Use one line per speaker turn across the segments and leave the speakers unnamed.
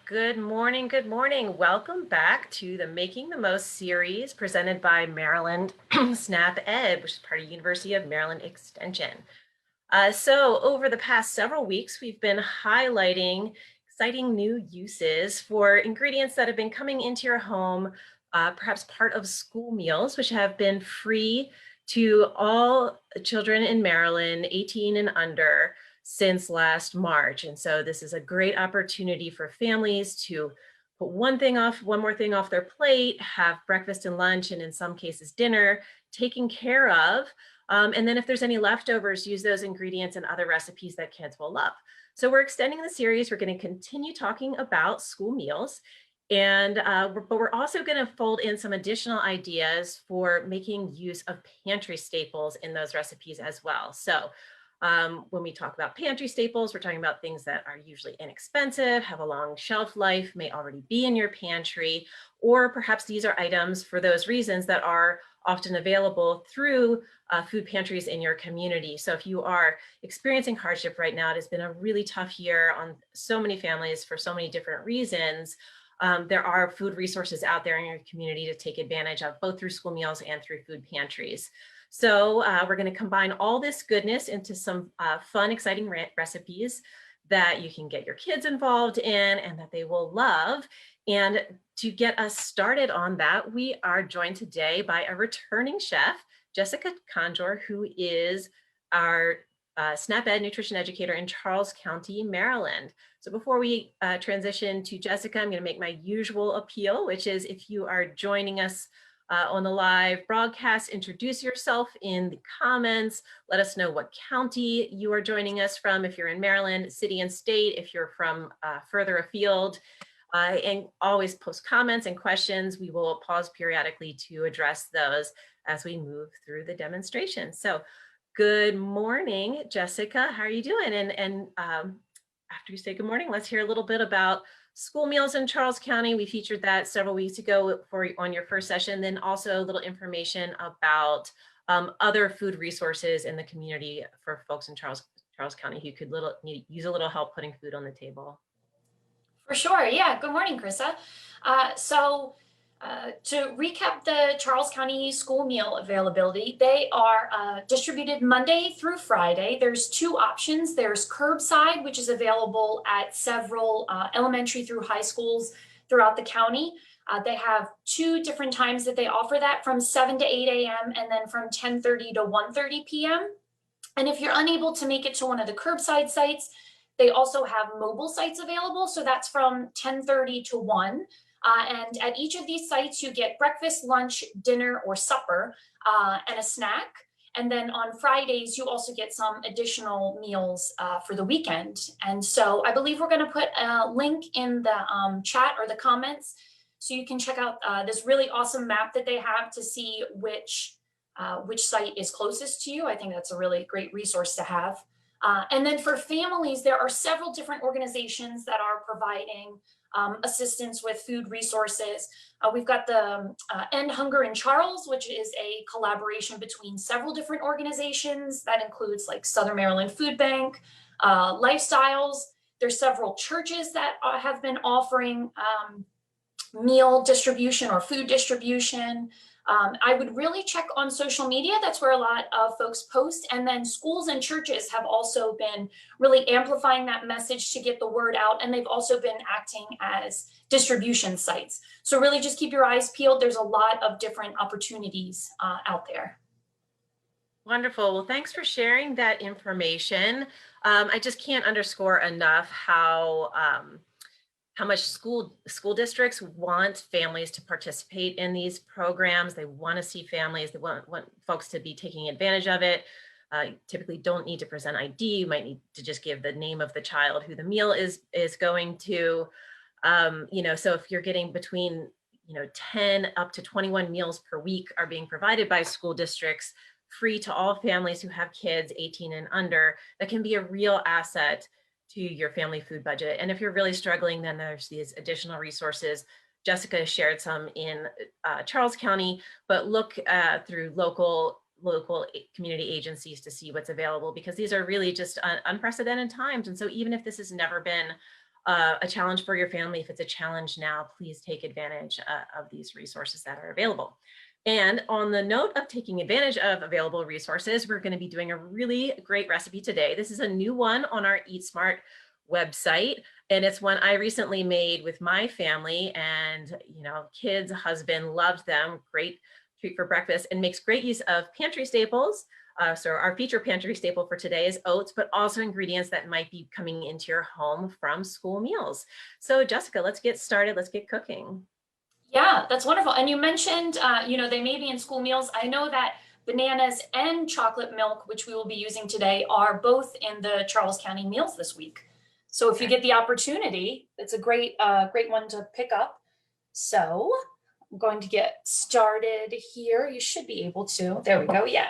Good morning. Good morning. Welcome back to the Making the Most series presented by Maryland SNAP Ed, which is part of University of Maryland Extension. So over the past several weeks, we've been highlighting exciting new uses for ingredients that have been coming into your home, perhaps part of school meals, which have been free to all children in Maryland, 18 and under, since last March. And so this is a great opportunity for families to put one more thing off their plate, have breakfast and lunch, and in some cases dinner taken care of. And then if there's any leftovers, use those ingredients in other recipes that kids will love. So we're extending the series. We're going to continue talking about school meals. But we're also going to fold in some additional ideas for making use of pantry staples in those recipes as well. So when we talk about pantry staples, we're talking about things that are usually inexpensive, have a long shelf life, may already be in your pantry, or perhaps these are items for those reasons that are often available through food pantries in your community. So if you are experiencing hardship right now, it has been a really tough year on so many families for so many different reasons. There are food resources out there in your community to take advantage of, both through school meals and through food pantries. So we're going to combine all this goodness into some fun, exciting recipes that you can get your kids involved in and that they will love. And to get us started on that, we are joined today by a returning chef, Jessica Conjure, who is our SNAP Ed nutrition educator in Charles County, Maryland. So before we transition to Jessica, I'm going to make my usual appeal, which is if you are joining us on the live broadcast, introduce yourself in the comments. Let us know what county you are joining us from. If you're in Maryland, city and state, if you're from further afield, and always post comments and questions. We will pause periodically to address those as we move through the demonstration. So good morning, Jessica. How are you doing? And after you say good morning, let's hear a little bit about school meals in Charles County. We featured that several weeks ago on your first session. Then also a little information about other food resources in the community for folks in Charles County who could use a little help putting food on the table.
For sure. Yeah. Good morning, Krista. To recap the Charles County school meal availability, they are distributed Monday through Friday. There's two options. There's curbside, which is available at several elementary through high schools throughout the county. They have two different times that they offer that, from 7 to 8 a.m. and then from 10:30 to 1:30 p.m. And if you're unable to make it to one of the curbside sites, they also have mobile sites available. So that's from 10:30 to 1. And at each of these sites, you get breakfast, lunch, dinner, or supper, and a snack. And then on Fridays, you also get some additional meals for the weekend. And so I believe we're going to put a link in the chat or the comments, so you can check out this really awesome map that they have to see which site is closest to you. I think that's a really great resource to have. And then for families, there are several different organizations that are providing assistance with food resources. We've got the End Hunger in Charles, which is a collaboration between several different organizations. That includes like Southern Maryland Food Bank, Lifestyles. There's several churches that have been offering meal distribution or food distribution. I would really check on social media. That's where a lot of folks post. And then schools and churches have also been really amplifying that message to get the word out. And they've also been acting as distribution sites. So really just keep your eyes peeled. There's a lot of different opportunities out there.
Wonderful. Well, thanks for sharing that information. I just can't underscore enough how much school districts want families to participate in these programs. They want to see families, they want folks to be taking advantage of it. Typically don't need to present ID. You might need to just give the name of the child who the meal is going to. So if you're getting between 10 up to 21 meals per week are being provided by school districts, free to all families who have kids 18 and under, that can be a real asset to your family food budget. And if you're really struggling, then there's these additional resources. Jessica shared some in Charles County, but look through local community agencies to see what's available, because these are really just unprecedented times. And so even if this has never been a challenge for your family. If it's a challenge now, please take advantage of these resources that are available. And on the note of taking advantage of available resources, we're going to be doing a really great recipe today. This is a new one on our Eat Smart website, and it's one I recently made with my family, and kids, husband loved them. Great treat for breakfast, and makes great use of pantry staples. So our feature pantry staple for today is oats, but also ingredients that might be coming into your home from school meals. So Jessica, let's get started. Let's get cooking.
Yeah, that's wonderful. And you mentioned, they may be in school meals. I know that bananas and chocolate milk, which we will be using today, are both in the Charles County meals this week. So if you get the opportunity, it's a great one to pick up. So I'm going to get started here. You should be able to. There we go. Yeah.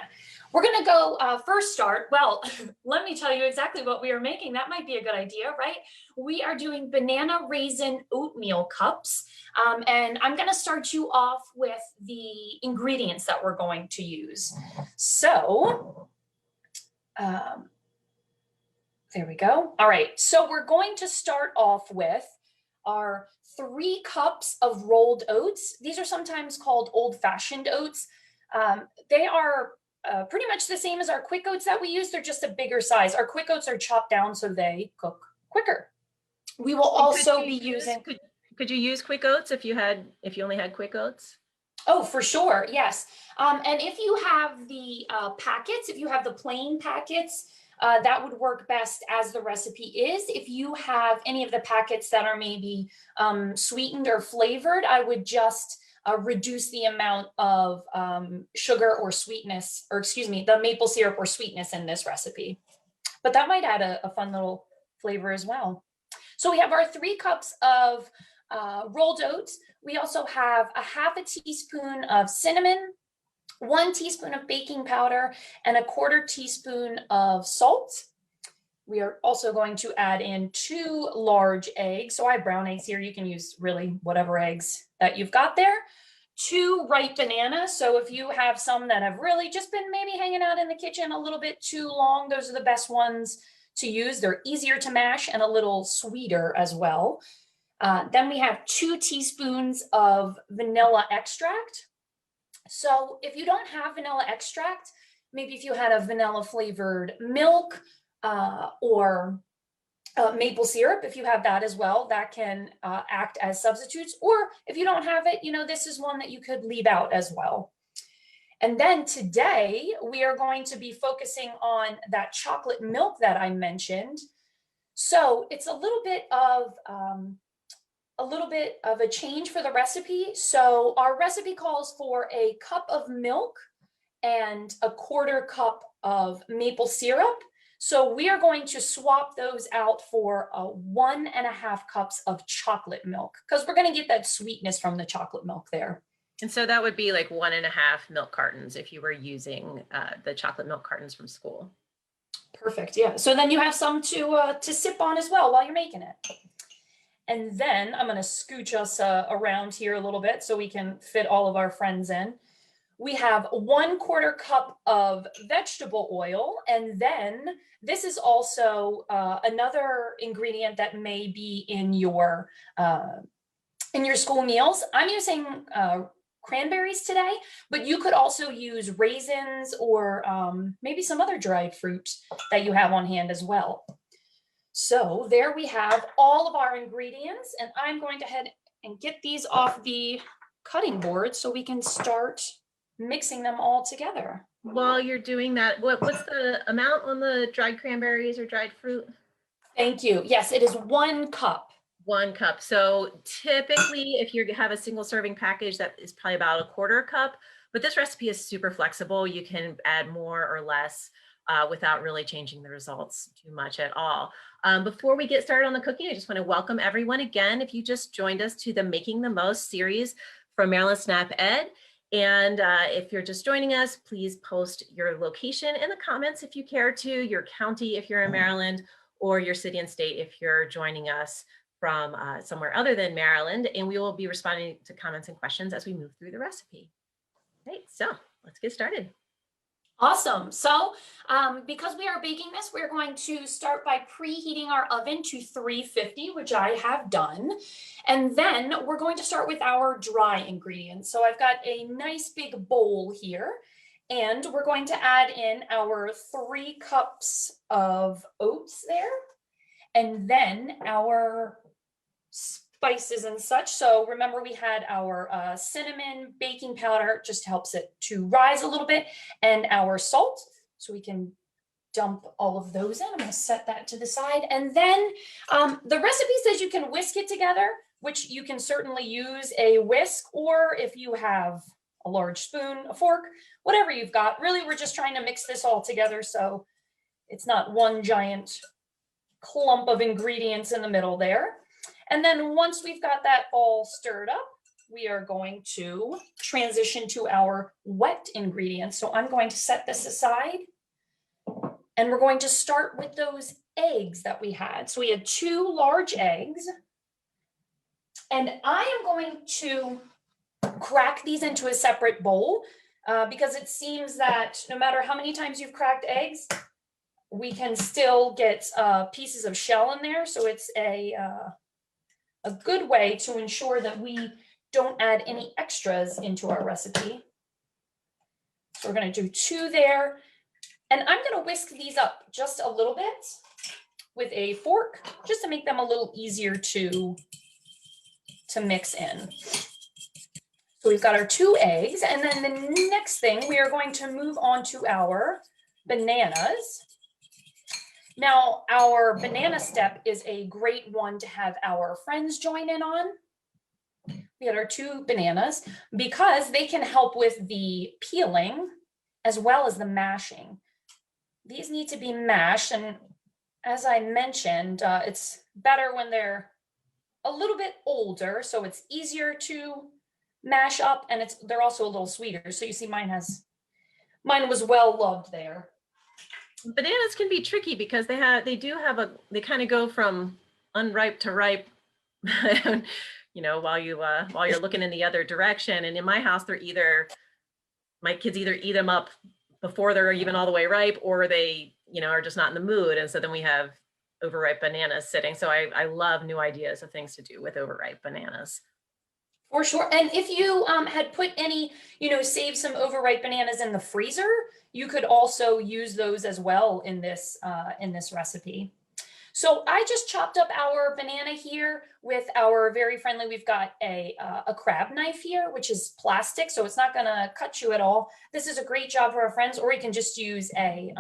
We're going to go first start. Well, let me tell you exactly what we are making. That might be a good idea, right? We are doing banana raisin oatmeal cups. And I'm going to start you off with the ingredients that we're going to use. So there we go. All right. So we're going to start off with our 3 cups of rolled oats. These are sometimes called old-fashioned oats. They are pretty much the same as our quick oats that we use. They're just a bigger size. Our quick oats are chopped down so they cook quicker. We will also be using.
Could you use quick oats if you only had quick oats?
Oh, for sure. Yes. And if you have the packets, if you have the plain packets, that would work best as the recipe is. If you have any of the packets that are maybe sweetened or flavored, I would just reduce the amount of sugar or sweetness, or excuse me, the maple syrup or sweetness in this recipe. But that might add a fun little flavor as well. So we have our 3 cups of rolled oats. We also have a half a teaspoon of cinnamon, 1 teaspoon of baking powder, and a 1/4 teaspoon of salt. We are also going to add in 2 large eggs. So I have brown eggs here. You can use really whatever eggs that you've got there. 2 ripe bananas. So if you have some that have really just been maybe hanging out in the kitchen a little bit too long, those are the best ones to use. They're easier to mash and a little sweeter as well. Then we have 2 teaspoons of vanilla extract. So if you don't have vanilla extract, maybe if you had a vanilla flavored milk or maple syrup, if you have that as well, that can act as substitutes. Or if you don't have it, this is one that you could leave out as well. And then today we are going to be focusing on that chocolate milk that I mentioned. So it's a little bit of a change for the recipe. So our recipe calls for a cup of milk and a 1/4 cup of maple syrup. So we are going to swap those out for 1.5 cups of chocolate milk, because we're going to get that sweetness from the chocolate milk there.
And so that would be like 1.5 milk cartons if you were using the chocolate milk cartons from school.
Perfect. Yeah. So then you have some to sip on as well while you're making it. And then I'm going to scooch us around here a little bit so we can fit all of our friends in. We have 1/4 cup of vegetable oil. And then this is also another ingredient that may be in your school meals. I'm using cranberries today, but you could also use raisins or maybe some other dried fruit that you have on hand as well. So there we have all of our ingredients, and I'm going to head and get these off the cutting board so we can start mixing them all together.
While you're doing that, what's the amount on the dried cranberries or dried fruit?
Thank you. Yes, it is 1 cup.
1 cup. So typically, if you have a single serving package, that is probably about a 1/4 cup. But this recipe is super flexible. You can add more or less without really changing the results too much at all. Before we get started on the cooking, I just want to welcome everyone again. If you just joined us to the Making the Most series from Maryland SNAP Ed. And if you're just joining us, please post your location in the comments if you care to, your county if you're in Maryland, or your city and state if you're joining us from somewhere other than Maryland. And we will be responding to comments and questions as we move through the recipe. Right, so let's get started.
Awesome. So, because we are baking this, we're going to start by preheating our oven to 350, which I have done. And then we're going to start with our dry ingredients. So I've got a nice big bowl here, and we're going to add in our 3 cups of oats there, and then our spices and such. So remember, we had our cinnamon baking powder, just helps it to rise a little bit, and our salt. So we can dump all of those in. I'm going to set that to the side. And then the recipe says you can whisk it together, which you can certainly use a whisk, or if you have a large spoon, a fork, whatever you've got. Really, we're just trying to mix this all together so it's not one giant clump of ingredients in the middle there. And then once we've got that all stirred up, we are going to transition to our wet ingredients. So I'm going to set this aside, and we're going to start with those eggs that we had. So we had 2 large eggs, and I am going to crack these into a separate bowl because it seems that no matter how many times you've cracked eggs, we can still get pieces of shell in there. So it's a good way to ensure that we don't add any extras into our recipe. So we're going to do 2 there. And I'm going to whisk these up just a little bit with a fork, just to make them a little easier to mix in. So we've got our 2 eggs. And then the next thing, we are going to move on to our bananas. Now, our banana step is a great one to have our friends join in on. We had our 2 bananas because they can help with the peeling as well as the mashing. These need to be mashed, and as I mentioned, it's better when they're a little bit older, so it's easier to mash up, and they're also a little sweeter. So you see, mine was well loved there.
Bananas can be tricky because they kind of go from unripe to ripe, while you're looking in the other direction. And in my house, my kids either eat them up before they're even all the way ripe, or they, are just not in the mood. And so then we have overripe bananas sitting. So I love new ideas of things to do with overripe bananas.
For sure. And if you had put any, save some overripe bananas in the freezer, you could also use those as well in this recipe. So I just chopped up our banana here with our very friendly, we've got a crab knife here, which is plastic, so it's not going to cut you at all. This is a great job for our friends, or you can just use a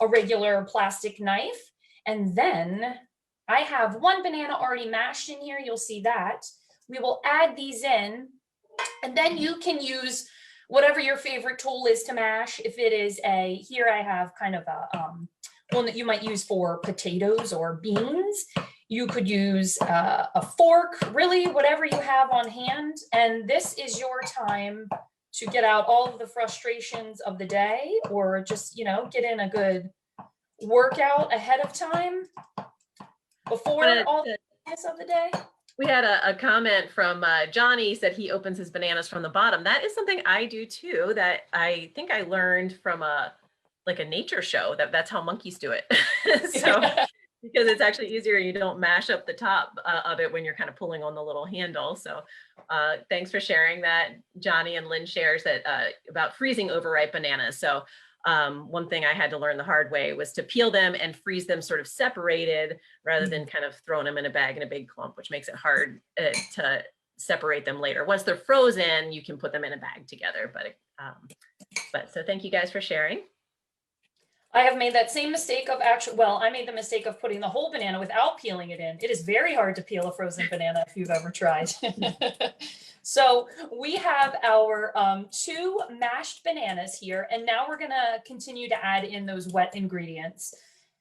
regular plastic knife. And then I have 1 banana already mashed in here. You'll see that. We will add these in, and then you can use whatever your favorite tool is to mash. If it is here I have kind of a one that you might use for potatoes or beans. You could use a fork, really whatever you have on hand. And this is your time to get out all of the frustrations of the day, or just, get in a good workout ahead of time before all the business of the day.
We had a comment from Johnny, said he opens his bananas from the bottom. That is something I do too, that I think I learned from a nature show, that's how monkeys do it. So because it's actually easier, you don't mash up the top of it when you're kind of pulling on the little handle. So thanks for sharing that. Johnny and Lynn shares that about freezing overripe bananas. So one thing I had to learn the hard way was to peel them and freeze them sort of separated, rather than kind of throwing them in a bag in a big clump, which makes it hard to separate them later. Once they're frozen, you can put them in a bag together. But so thank you guys for sharing.
I have made that same mistake of I made the mistake of putting the whole banana without peeling it in. It is very hard to peel a frozen banana if you've ever tried. So we have our 2 mashed bananas here, and now we're gonna continue to add in those wet ingredients.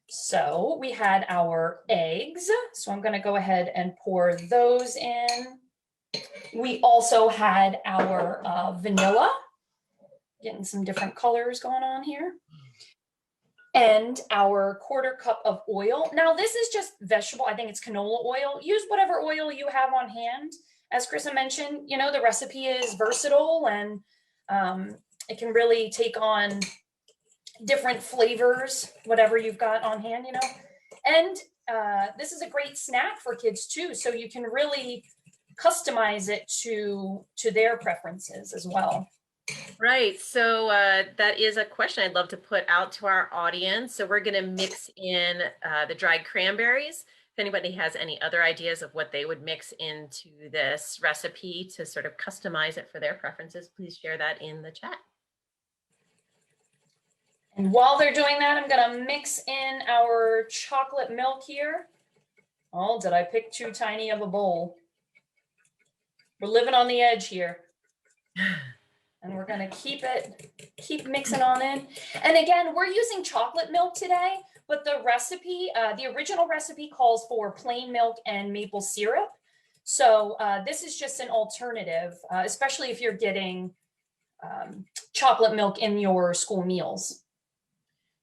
So we had our eggs. So I'm gonna go ahead and pour those in. We also had our vanilla, getting some different colors going on here. And our 1/4 cup of oil. Now this is just vegetable, I think it's canola oil. Use whatever oil you have on hand. As Krista mentioned, the recipe is versatile, and it can really take on different flavors, whatever you've got on hand, you know. And this is a great snack for kids too, so you can really customize it to their preferences as well.
Right. So that is a question I'd love to put out to our audience. So we're going to mix in the dried cranberries. If anybody has any other ideas of what they would mix into this recipe to sort of customize it for their preferences, please share that in the chat.
And while they're doing that, I'm going to mix in our chocolate milk here. Oh, did I pick too tiny of a bowl? We're living on the edge here. And we're gonna keep mixing on in. And again, we're using chocolate milk today, but the recipe, the original recipe calls for plain milk and maple syrup. So this is just an alternative, especially if you're getting chocolate milk in your school meals.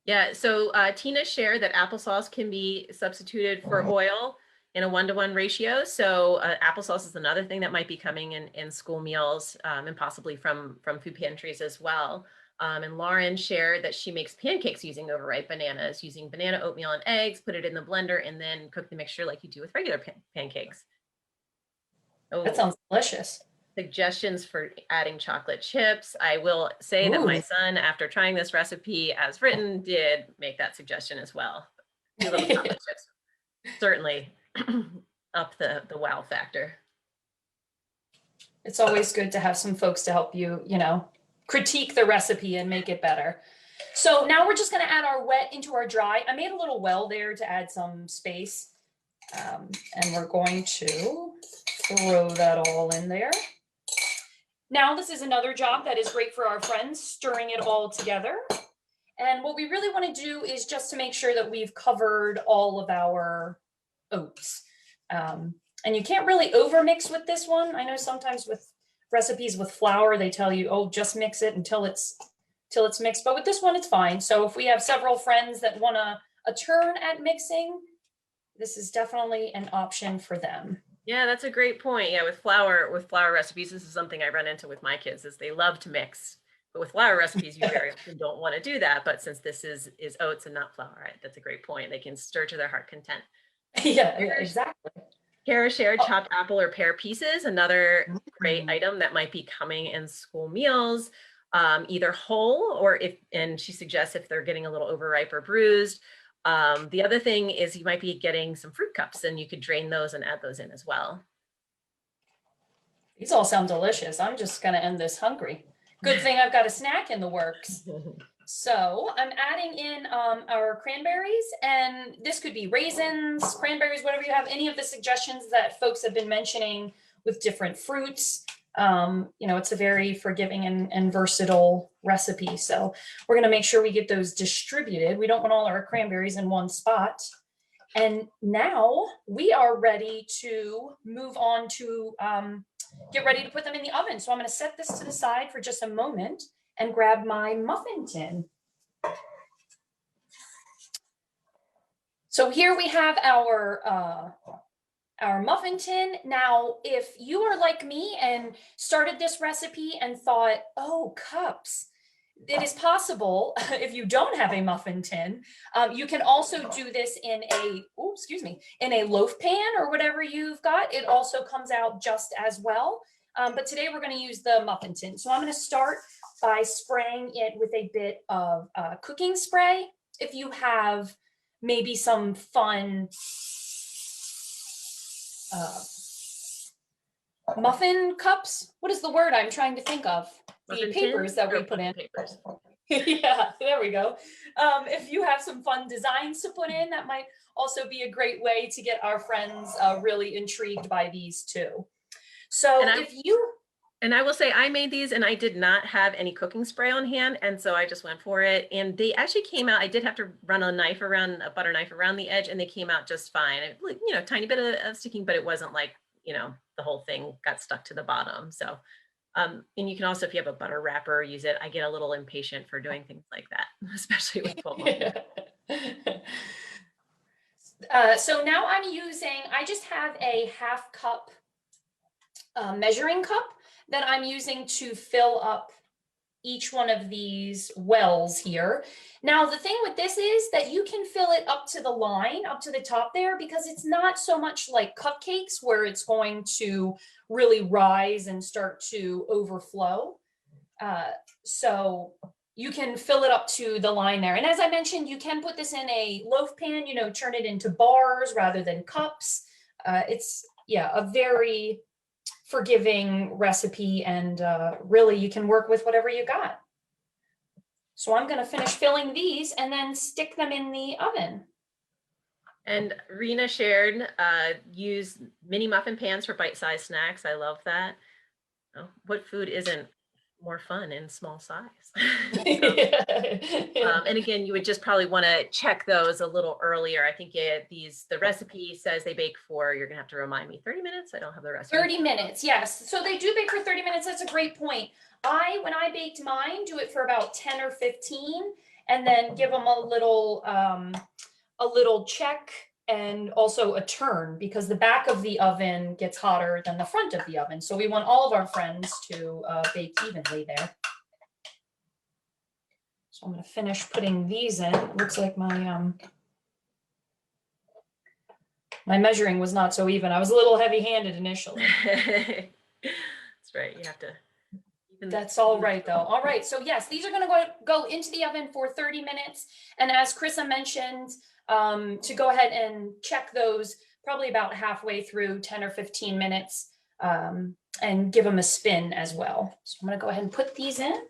Yeah, so Tina shared that applesauce can be substituted for oil in a 1-to-1 ratio. So applesauce is another thing that might be coming in school meals and possibly from food pantries as well. And Lauren shared that she makes pancakes using overripe bananas, using banana oatmeal and eggs, put it in the blender, and then cook the mixture like you do with regular pancakes. Oh,
that sounds delicious.
Suggestions for adding chocolate chips. I will say that my son, after trying this recipe as written, did make that suggestion as well. A few little chocolate chips certainly up the wow factor.
It's always good to have some folks to help you, you know, critique the recipe and make it better. So now we're just going to add our wet into our dry. I made a little well there to add some space. And we're going to throw that all in there. Now this is another job that is great for our friends, stirring it all together. And what we really want to do is just to make sure that we've covered all of our oats. And you can't really overmix with this one. I know sometimes with recipes with flour, they tell you, oh, just mix it until it's mixed. But with this one, it's fine. So if we have several friends that want a turn at mixing, this is definitely an option for them.
Yeah, that's a great point. Yeah, with flour recipes, this is something I run into with my kids is they love to mix. But with flour recipes, you very often don't want to do that. But since this is oats and not flour, right, that's a great point. They can stir to their heart content.
Yeah, exactly.
Kara shared chopped apple or pear pieces, another great item that might be coming in school meals, either whole and she suggests if they're getting a little overripe or bruised. The other thing is you might be getting some fruit cups and you could drain those and add those in as well.
These all sound delicious. I'm just going to end this hungry. Good thing I've got a snack in the works. So I'm adding in our cranberries, and this could be raisins, cranberries, whatever you have, any of the suggestions that folks have been mentioning with different fruits. You know, it's a very forgiving and versatile recipe. So we're going to make sure we get those distributed. We don't want all our cranberries in one spot. And now we are ready to move on to get ready to put them in the oven. So I'm going to set this to the side for just a moment and grab my muffin tin. So here we have our muffin tin. Now, if you are like me and started this recipe and thought, oh, cups, it is possible if you don't have a muffin tin, you can also do this in in a loaf pan or whatever you've got. It also comes out just as well. But today we're going to use the muffin tin. So I'm going to start by spraying it with a bit of cooking spray. If you have maybe some fun muffin cups, what is the word I'm trying to think of? The papers that we put in.
Papers.
Yeah, there we go. If you have some fun designs to put in, that might also be a great way to get our friends really intrigued by these too. So
And I will say I made these and I did not have any cooking spray on hand. And so I just went for it. And they actually came out, I did have to run a butter knife around the edge, and they came out just fine. You know, tiny bit of sticking, but it wasn't like, you know, the whole thing got stuck to the bottom. So, and you can also, if you have a butter wrapper, use it. I get a little impatient for doing things like that, especially with 12 months.
So now I just have a half cup measuring cup that I'm using to fill up each one of these wells here. Now, the thing with this is that you can fill it up to the line, up to the top there, because it's not so much like cupcakes where it's going to really rise and start to overflow. So you can fill it up to the line there. And as I mentioned, you can put this in a loaf pan, turn it into bars rather than cups. It's, yeah, a very forgiving recipe, and really you can work with whatever you got. So I'm going to finish filling these and then stick them in the oven.
And Rena shared, use mini muffin pans for bite-sized snacks. I love that. Oh, what food isn't more fun in small size? So, and again, you would just probably want to check those a little earlier. I think the recipe says they bake for, you're gonna have to remind me, 30 minutes. I don't have the recipe.
30 minutes, yes. So they do bake for 30 minutes. That's a great point. When I baked mine, do it for about 10 or 15, and then give them a little check and also a turn, because the back of the oven gets hotter than the front of the oven. So we want all of our friends to bake evenly there. So I'm going to finish putting these in. It looks like my measuring was not so even. I was a little heavy-handed initially.
That's right. You have to.
That's all right, though. All right. So yes, these are going to go into the oven for 30 minutes. And as Krissa mentioned, to go ahead and check those probably about halfway through, 10 or 15 minutes, and give them a spin as well. So I'm going to go ahead and put these in.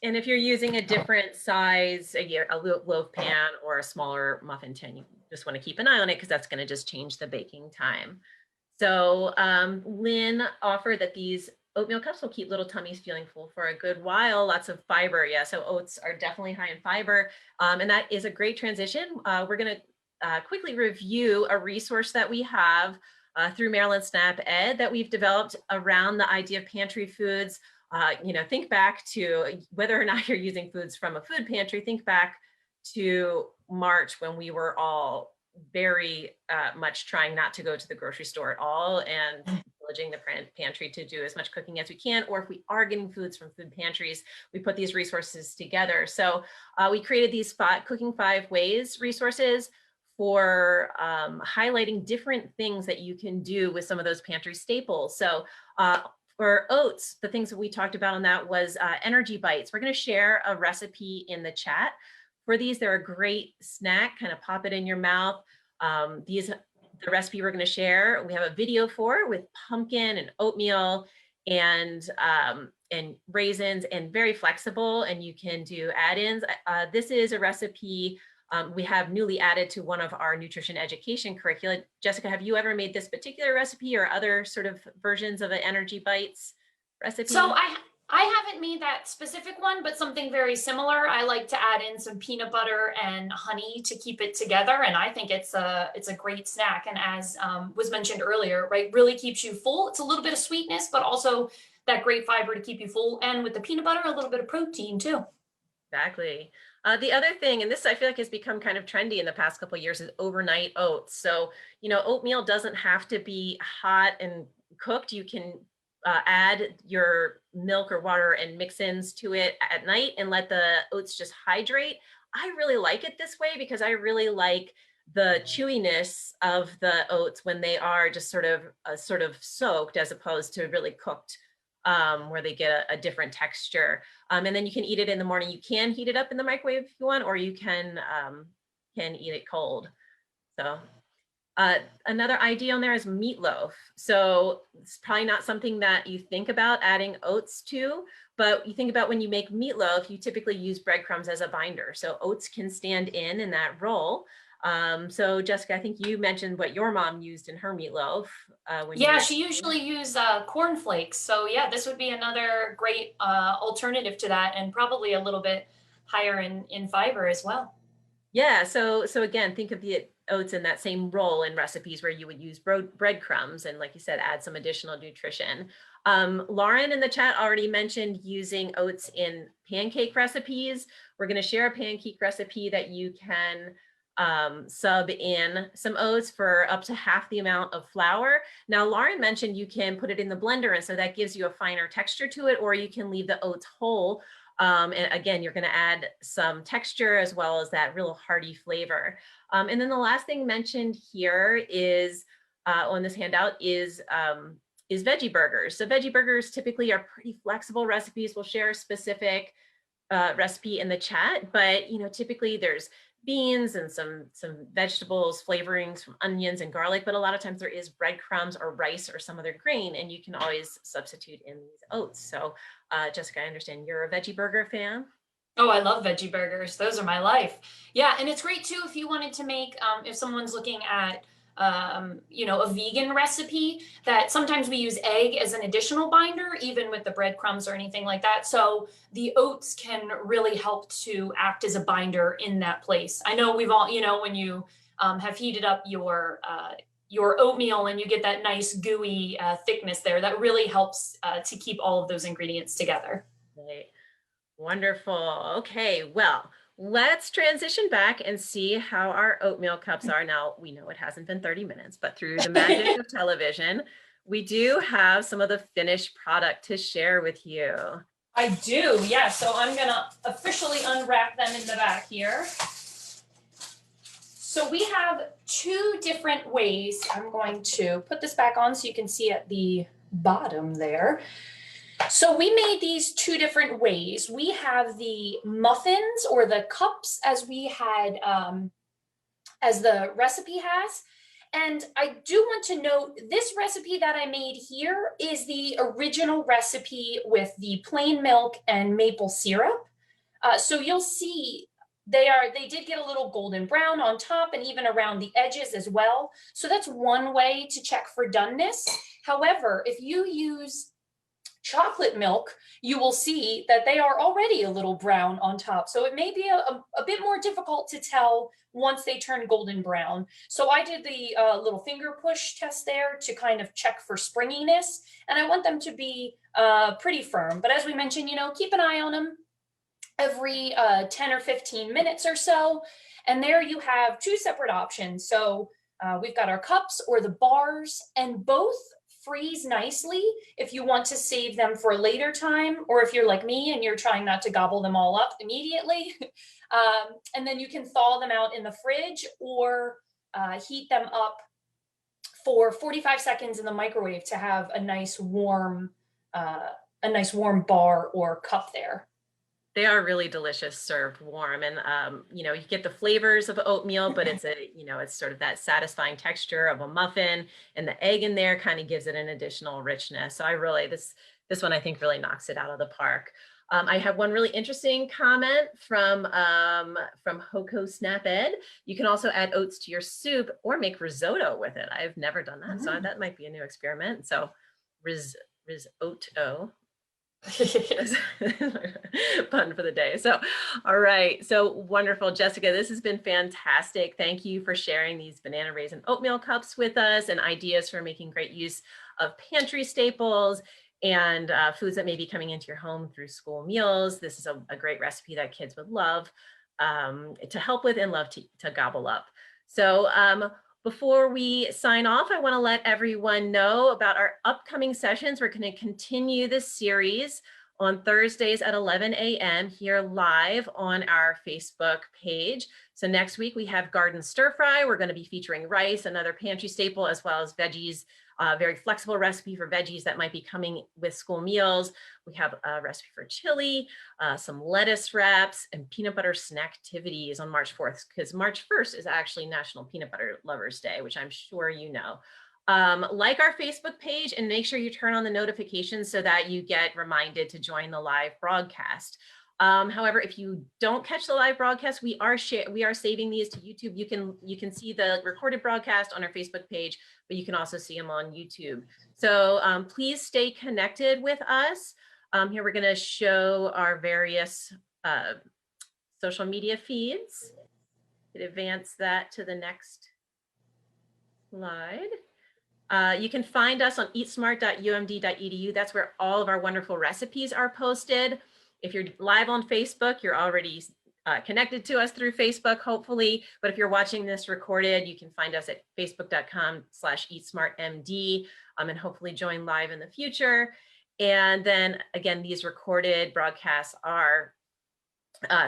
And if you're using a different size, a loaf pan or a smaller muffin tin, you just want to keep an eye on it, because that's going to just change the baking time. So Lynn offered that these oatmeal cups will keep little tummies feeling full for a good while. Lots of fiber. Yeah, so oats are definitely high in fiber. And that is a great transition. We're going to quickly review a resource that we have through Maryland SNAP Ed that we've developed around the idea of pantry foods. Think back to whether or not you're using foods from a food pantry. Think back to March, when we were all very much trying not to go to the grocery store at all, and pillaging the pantry to do as much cooking as we can. Or if we are getting foods from food pantries, we put these resources together. So we created these Cooking 5 Ways resources for highlighting different things that you can do with some of those pantry staples. So for oats, the things that we talked about on that was energy bites. We're going to share a recipe in the chat for these. They're a great snack, kind of pop it in your mouth. The recipe we're going to share, we have a video for with pumpkin and oatmeal and raisins, and very flexible, and you can do add-ins. This is a recipe we have newly added to one of our nutrition education curricula. Jessica, have you ever made this particular recipe or other sort of versions of an energy bites recipe?
So I haven't made that specific one, but something very similar. I like to add in some peanut butter and honey to keep it together, and I think it's a great snack. And as was mentioned earlier, right, really keeps you full. It's a little bit of sweetness, but also that great fiber to keep you full, and with the peanut butter, a little bit of protein too.
Exactly. The other thing, and this I feel like has become kind of trendy in the past couple of years, is overnight oats. So, oatmeal doesn't have to be hot and cooked. You can add your milk or water and mix-ins to it at night and let the oats just hydrate. I really like it this way because I really like the chewiness of the oats when they are just sort of soaked, as opposed to really cooked, where they get a different texture. And then you can eat it in the morning. You can heat it up in the microwave if you want, or you can eat it cold. So another idea on there is meatloaf. So it's probably not something that you think about adding oats to, but you think about when you make meatloaf, you typically use breadcrumbs as a binder. So oats can stand in that role. So Jessica, I think you mentioned what your mom used in her meatloaf.
Yeah, she usually used corn flakes. So yeah, this would be another great alternative to that, and probably a little bit higher in fiber as well.
Yeah, so again, think of the oats in that same role in recipes where you would use breadcrumbs and, like you said, add some additional nutrition. Lauren in the chat already mentioned using oats in pancake recipes. We're going to share a pancake recipe that you can sub in some oats for up to half the amount of flour. Now, Lauren mentioned you can put it in the blender, and so that gives you a finer texture to it, or you can leave the oats whole. And again, you're going to add some texture as well as that real hearty flavor. And then the last thing mentioned here is on this handout is veggie burgers. So veggie burgers typically are pretty flexible recipes. We'll share a specific recipe in the chat, but typically there's beans and some vegetables, flavorings from onions and garlic, but a lot of times there is breadcrumbs or rice or some other grain, and you can always substitute in these oats. So Jessica, I understand you're a veggie burger fan.
Oh, I love veggie burgers. Those are my life. Yeah, and it's great too if you wanted to make, if someone's looking at, a vegan recipe, that sometimes we use egg as an additional binder, even with the breadcrumbs or anything like that. So the oats can really help to act as a binder in that place. I know we've all, when you have heated up your oatmeal and you get that nice gooey thickness there, that really helps to keep all of those ingredients together.
Right. Wonderful. Okay, well, let's transition back and see how our oatmeal cups are. Now, we know it hasn't been 30 minutes, but through the magic of television, we do have some of the finished product to share with you.
I do, yeah. So I'm gonna officially unwrap them in the back here. So we have two different ways. I'm going to put this back on so you can see at the bottom there. So we made these two different ways. We have the muffins or the cups as we had, as the recipe has. And I do want to note this recipe that I made here is the original recipe with the plain milk and maple syrup. So you'll see they did get a little golden brown on top and even around the edges as well. So that's one way to check for doneness. However, if you use chocolate milk, you will see that they are already a little brown on top. So it may be a bit more difficult to tell once they turn golden brown. So I did the little finger push test there to kind of check for springiness. And I want them to be pretty firm. But as we mentioned, keep an eye on them every 10 or 15 minutes or so. And there you have two separate options. So we've got our cups or the bars, and both freeze nicely if you want to save them for a later time, or if you're like me and you're trying not to gobble them all up immediately. And then you can thaw them out in the fridge or heat them up for 45 seconds in the microwave to have a nice warm bar or cup there.
They are really delicious served warm, and you get the flavors of oatmeal, but it's it's sort of that satisfying texture of a muffin, and the egg in there kind of gives it an additional richness. So I really this one I think really knocks it out of the park. I have one really interesting comment from Hoko Snap Ed. You can also add oats to your soup or make risotto with it. I've never done that, so that might be a new experiment. So risotto. Pun for the day. So, all right. So wonderful, Jessica. This has been fantastic. Thank you for sharing these banana raisin oatmeal cups with us and ideas for making great use of pantry staples and foods that may be coming into your home through school meals. This is a great recipe that kids would love to help with and love to gobble up. So, before we sign off, I want to let everyone know about our upcoming sessions. We're going to continue this series on Thursdays at 11 a.m. here live on our Facebook page. So next week we have garden stir fry. We're going to be featuring rice, another pantry staple, as well as veggies, very flexible recipe for veggies that might be coming with school meals. We have a recipe for chili, some lettuce wraps, and peanut butter snack activities on March 4th, because March 1st is actually National Peanut Butter Lovers Day, which I'm sure you know. Like our Facebook page and make sure you turn on the notifications so that you get reminded to join the live broadcast. However, if you don't catch the live broadcast, we are saving these to YouTube. You can see the recorded broadcast on our Facebook page, but you can also see them on YouTube. So please stay connected with us. Here we're going to show our various social media feeds. Advance that to the next slide. You can find us on eatsmart.umd.edu. That's where all of our wonderful recipes are posted. If you're live on Facebook, you're already connected to us through Facebook, hopefully. But if you're watching this recorded, you can find us at facebook.com/eatsmartmd and hopefully join live in the future. And then again, these recorded broadcasts are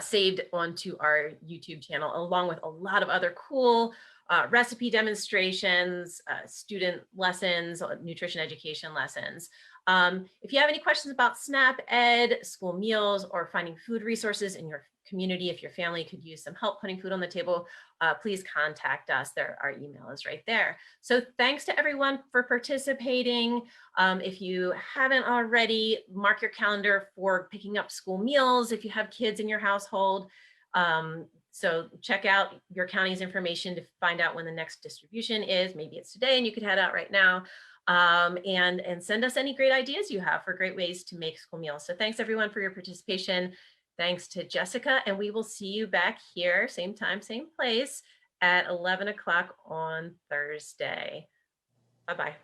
saved onto our YouTube channel, along with a lot of other cool recipe demonstrations, student lessons, nutrition education lessons. If you have any questions about SNAP Ed, school meals, or finding food resources in your community, if your family could use some help putting food on the table, please contact us. Our email is right there. So thanks to everyone for participating. If you haven't already, mark your calendar for picking up school meals if you have kids in your household. So check out your county's information to find out when the next distribution is. Maybe it's today and you could head out right now. And send us any great ideas you have for great ways to make school meals. So thanks everyone for your participation. Thanks to Jessica, and we will see you back here, same time, same place at 11 o'clock on Thursday. Bye-bye.